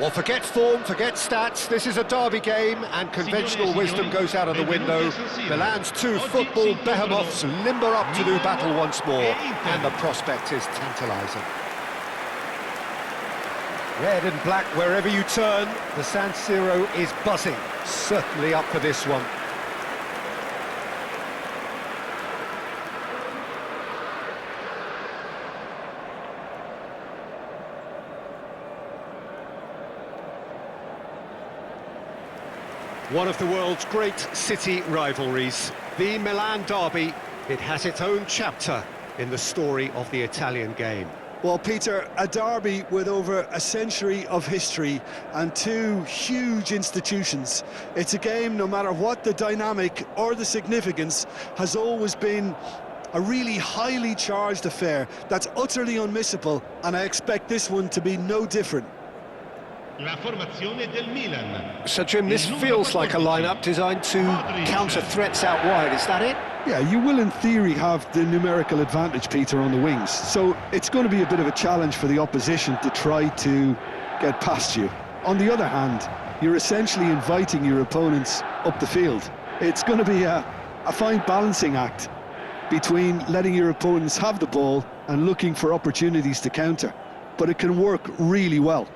Well, forget form, forget stats. This is a derby game, and conventional wisdom goes out of the window. Milan's two football behemoths limber up to do battle once more, and the prospect is tantalising. Red and black wherever you turn, the San Siro is buzzing. Certainly up for this one. One of the world's great city rivalries, the Milan derby. It has its own chapter in the story of the Italian game. Well, Peter, a derby with over a century of history and two huge institutions. It's a game, no matter what the dynamic or the significance, has always been a really highly charged affair that's utterly unmissable, and I expect this one to be no different. La formazione del Milan. So, Jim, this feels like a lineup designed to counter threats out wide, is that it? Yeah, you will in theory have the numerical advantage, Peter, on the wings, so it's going to be a bit of a challenge for the opposition to try to get past you. On the other hand, you're essentially inviting your opponents up the field. It's going to be a fine balancing act between letting your opponents have the ball and looking for opportunities to counter, but it can work really well.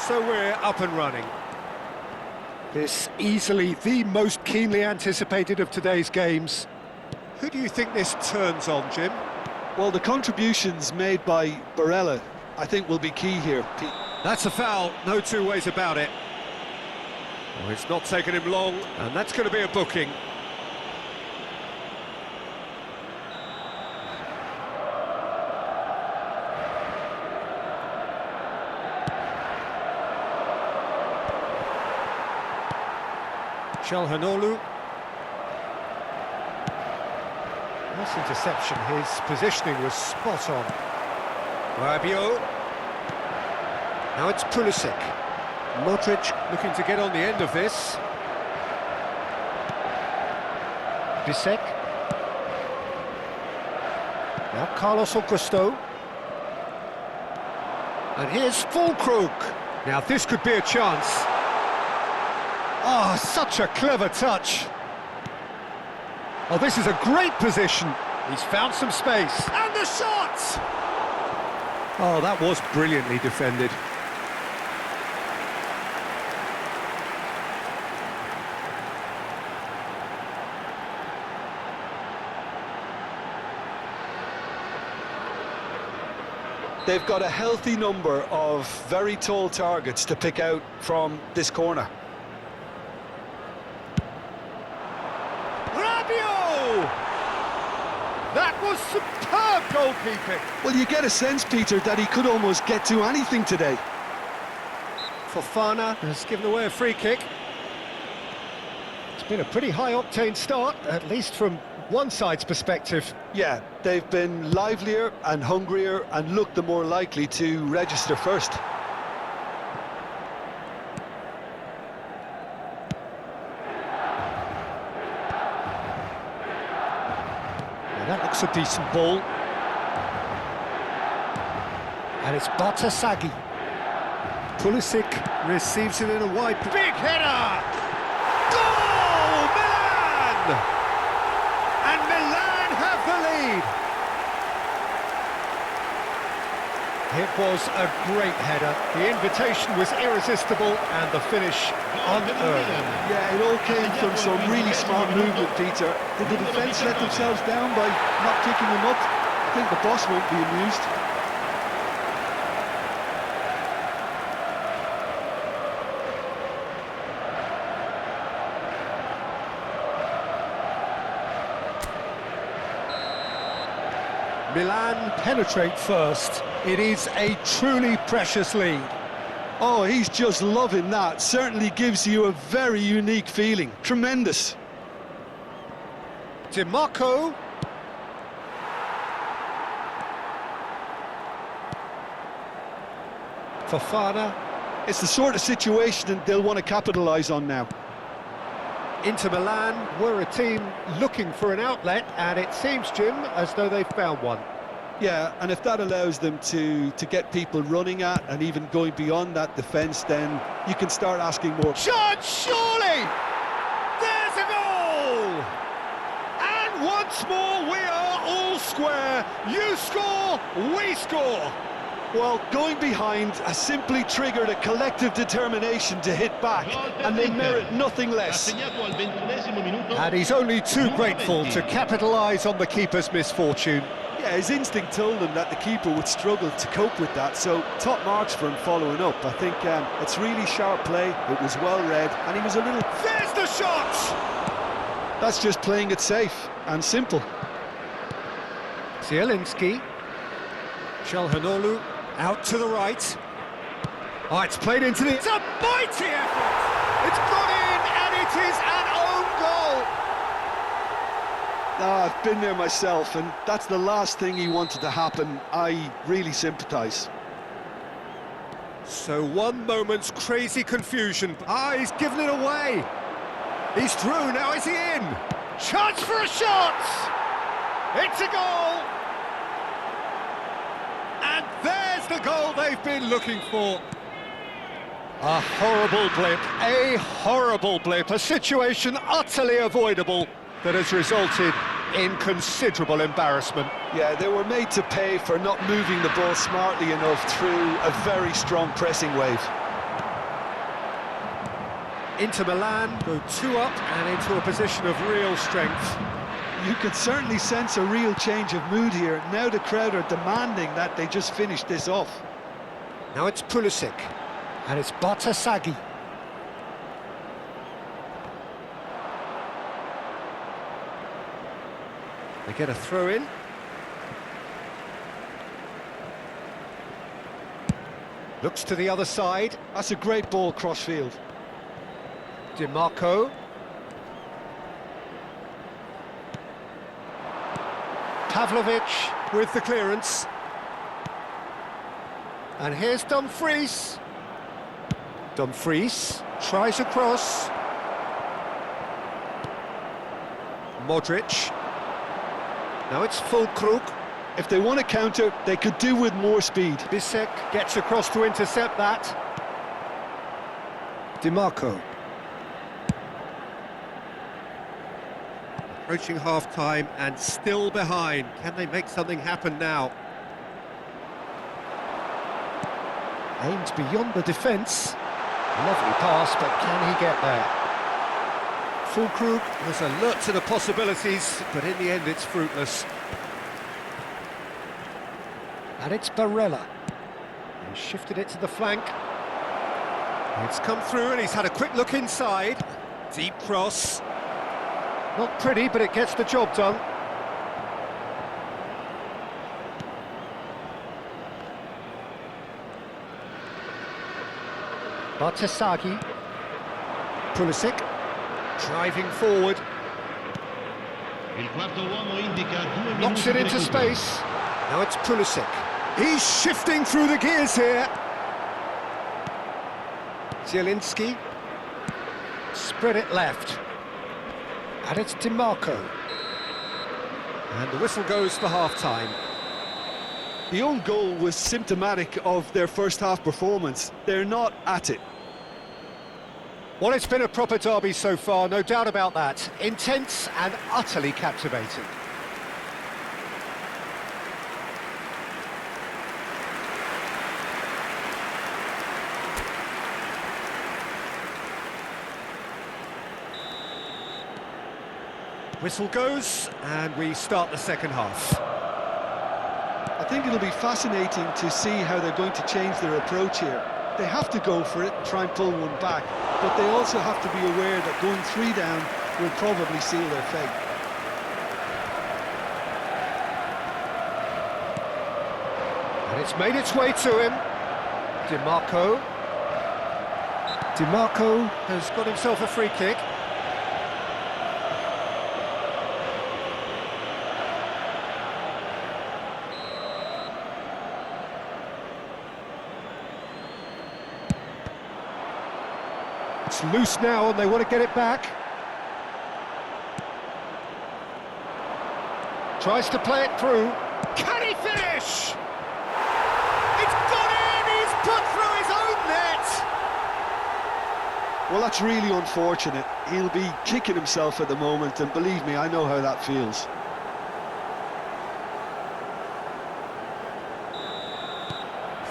So we're up and running. This easily the most keenly anticipated of today's games. Who do you think this turns on, Jim? Well, the contributions made by Barella, I think, will be key here, Pete. That's a foul, no two ways about it. Oh, it's not taken him long, and that's going to be a booking. Çalhanoğlu. Nice interception, his positioning was spot on. Rabiot. Now it's Pulisic. Modric looking to get on the end of this. Bisek. Now Carlos Augusto. And here's Fulkrug. Now this could be a chance. Oh, such a clever touch. Oh, this is a great position. He's found some space. And the shot! Oh, that was brilliantly defended. They've got a healthy number of very tall targets to pick out from this corner. That was superb goalkeeping. Well, you get a sense, Peter, that he could almost get to anything today. Fofana has given away a free kick. It's been a pretty high-octane start, at least from one side's perspective. Yeah, they've been livelier and hungrier and looked the more likely to register first. That looks a decent ball. And it's Bartasaghi. Pulisic receives it in a wide... Big header! Goal! Milan! And Milan have the lead. It was a great header. The invitation was irresistible and the finish unearned. Yeah, it all came from some really smart movement, Peter. Did the defence let themselves down by not kicking them up? I think the boss won't be amused. Milan penetrate first. It is a truly precious lead. Oh, he's just loving that. Certainly gives you a very unique feeling. Tremendous. DiMarco. Fofana. It's the sort of situation they'll want to capitalise on now. Inter Milan were a team looking for an outlet, and it seems, Jim, as though they've found one. Yeah, and if that allows them to get people running at and even going beyond that defence, then you can start asking more. Shot, surely! There's a goal! And once more, we are all square. You score, we score. Well, going behind has simply triggered a collective determination to hit back, and they merit nothing less. And he's only too grateful to capitalise on the keeper's misfortune. Yeah, his instinct told him that the keeper would struggle to cope with that, so top marks for him following up. I think it's really sharp play, it was well read, and he was a little... There's the shot! That's just playing it safe and simple. Zielinski. Çalhanoğlu out to the right. Oh, it's played into the... It's a mighty effort! It's gone in, and it is an own goal! I've been there myself, and that's the last thing he wanted to happen. I really sympathise. So one moment's crazy confusion. He's given it away. He's through, now is he in? Chance for a shot! It's a goal! And there's the goal they've been looking for. A horrible blip, a situation utterly avoidable that has resulted in considerable embarrassment. Yeah, they were made to pay for not moving the ball smartly enough through a very strong pressing wave. Inter Milan go 2 up and into a position of real strength. You could certainly sense a real change of mood here. Now the crowd are demanding that they just finish this off. Now it's Pulisic, and it's Bartasaghi. They get a throw in. Looks to the other side. That's a great ball cross-field. DiMarco. Pavlovic with the clearance. And here's Dumfries. Dumfries tries a cross. Modric. Now it's Füllkrug. If they want to counter, they could do with more speed. Bisek gets across to intercept that. DiMarco. Approaching half-time and still behind. Can they make something happen now? Aimed beyond the defence. Lovely pass, but can he get there? Füllkrug was alert to the possibilities, but in the end it's fruitless. And it's Barella. He's shifted it to the flank. It's come through and he's had a quick look inside. Deep cross. Not pretty, but it gets the job done. Bartasaghi. Pulisic. Driving forward. Knocks it into space. Now it's Pulisic. He's shifting through the gears here. Zielinski. Spread it left. And it's DiMarco. And the whistle goes for half-time. The own goal was symptomatic of their first half performance. They're not at it. Well, it's been a proper derby so far, no doubt about that. Intense and utterly captivating. Whistle goes, and we start the second half. I think it'll be fascinating to see how they're going to change their approach here. They have to go for it and try and pull one back, but they also have to be aware that going 3 down will probably seal their fate. And it's made its way to him. DiMarco. DiMarco has got himself a free kick. It's loose now and they want to get it back. Tries to play it through. Can he finish? It's gone in! He's put through his own net! Well, that's really unfortunate. He'll be kicking himself at the moment, and believe me, I know how that feels.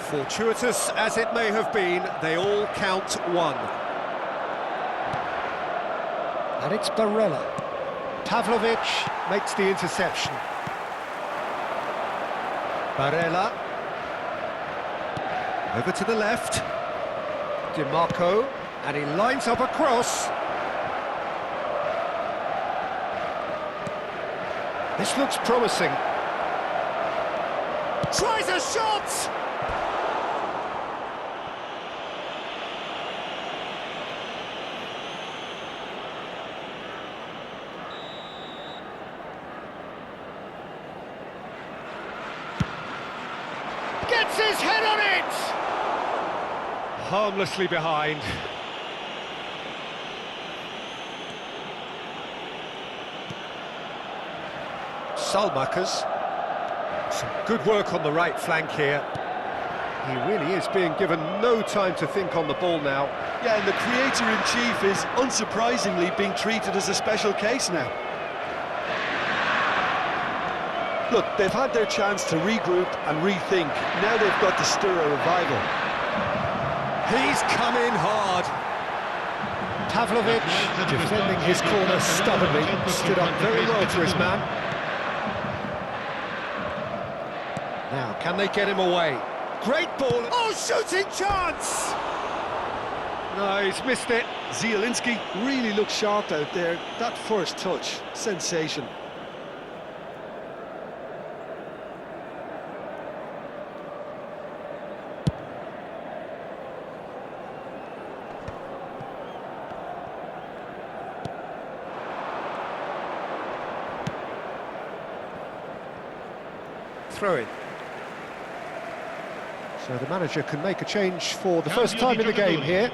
Fortuitous as it may have been, they all count one. And it's Barella. Pavlovic makes the interception. Barella. Over to the left. DiMarco. And he lines up a cross. This looks promising. Tries a shot! Gets his head on it! Harmlessly behind. Salmakers. Some good work on the right flank here. He really is being given no time to think on the ball now. Yeah, and the creator-in-chief is unsurprisingly being treated as a special case now. Look, they've had their chance to regroup and rethink. Now they've got to stir a revival. He's come in hard. Pavlovic, defending his corner stubbornly, stood up very well to his man. Now, can they get him away? Great ball. Oh, shooting chance! No, he's missed it. Zielinski really looks sharp out there. That first touch, sensation. Throw in. So the manager can make a change for the first time in the game here.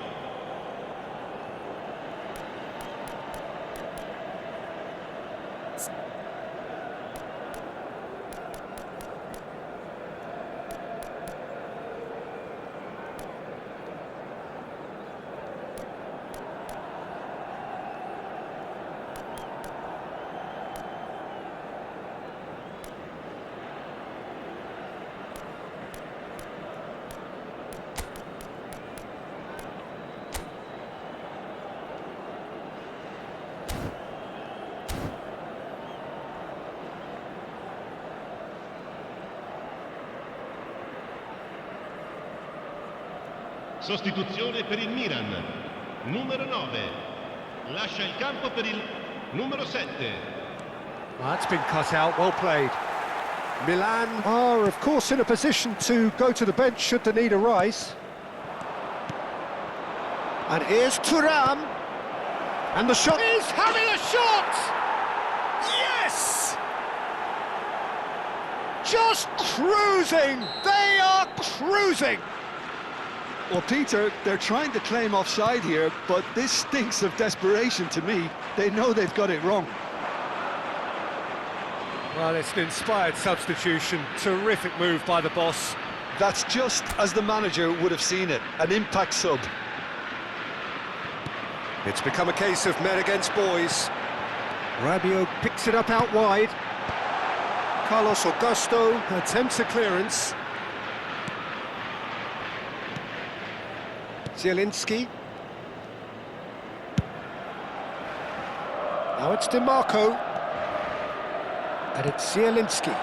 Sostituzione per il Milan. Numero 9. Lascia il campo per il numero 7. That's been cut out, well played. Milan are, of course, in a position to go to the bench should the need arise. And here's Thuram. And the shot is having a shot! Yes! Just cruising! They are cruising! Well, Peter, they're trying to claim offside here, but this stinks of desperation to me. They know they've got it wrong. Well, it's an inspired substitution. Terrific move by the boss. That's just as the manager would have seen it, an impact sub. It's become a case of men against boys. Rabiot picks it up out wide. Carlos Augusto attempts a clearance. Zielinski. Now it's DiMarco. And it's Zielinski.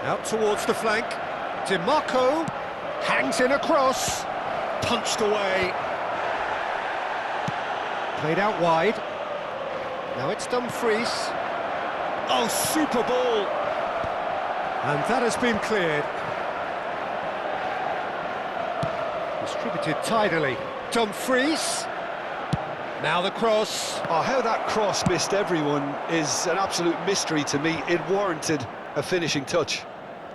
Out towards the flank. DiMarco hangs in a cross. Punched away. Played out wide. Now it's Dumfries. Oh, super ball. And that has been cleared. Distributed tidily. Dumfries. Now the cross. Oh, how that cross missed everyone is an absolute mystery to me. It warranted a finishing touch.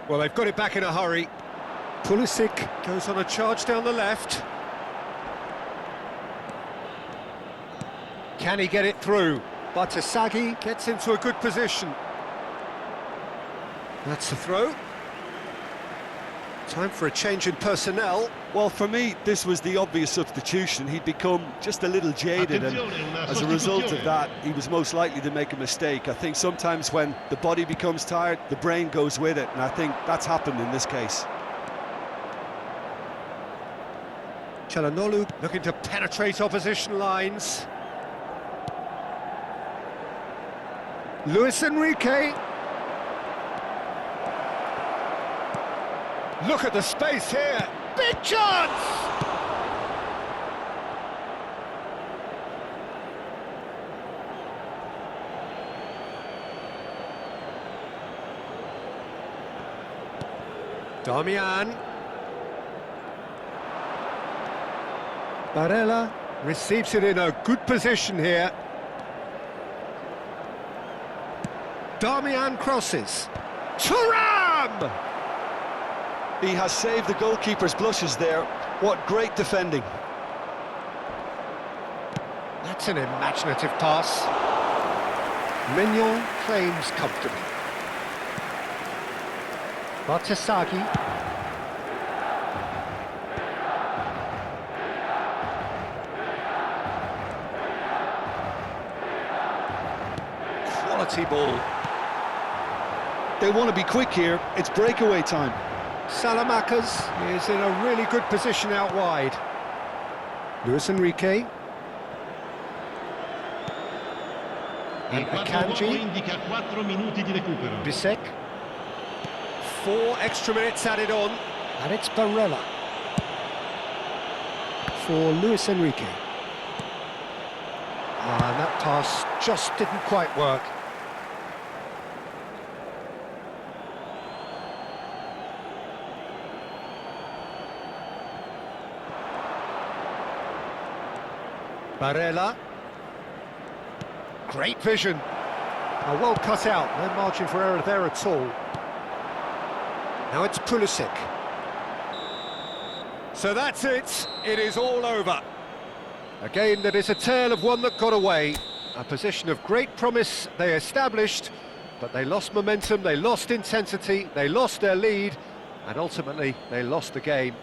Well, they've got it back in a hurry. Pulisic goes on a charge down the left. Can he get it through? Batasagi gets into a good position. That's the throw. Time for a change in personnel. Well, for me, this was the obvious substitution. He'd become just a little jaded, and as a result of that, he was most likely to make a mistake. I think sometimes when the body becomes tired, the brain goes with it, and I think that's happened in this case. Çalhanoğlu looking to penetrate opposition lines. Luis Enrique. Look at the space here. Big chance! Damian. Barella receives it in a good position here. Damian crosses. Thuram! He has saved the goalkeeper's blushes there. What great defending. That's an imaginative pass. Mignon claims comfortably. Batasagi. Quality ball. They want to be quick here. It's breakaway time. Salamakers is in a really good position out wide. Luis Enrique. And Akanji. Indica 4 minuti di recupero. Bisek. 4 extra minutes added on. And it's Barella. For Luis Enrique. And that pass just didn't quite work. Barella. Great vision. Well cut out, no margin for error there at all. Now it's Pulisic. So that's it, it is all over. A game that is a tale of one that got away. A position of great promise they established, but they lost momentum, they lost intensity, they lost their lead, and ultimately they lost the game.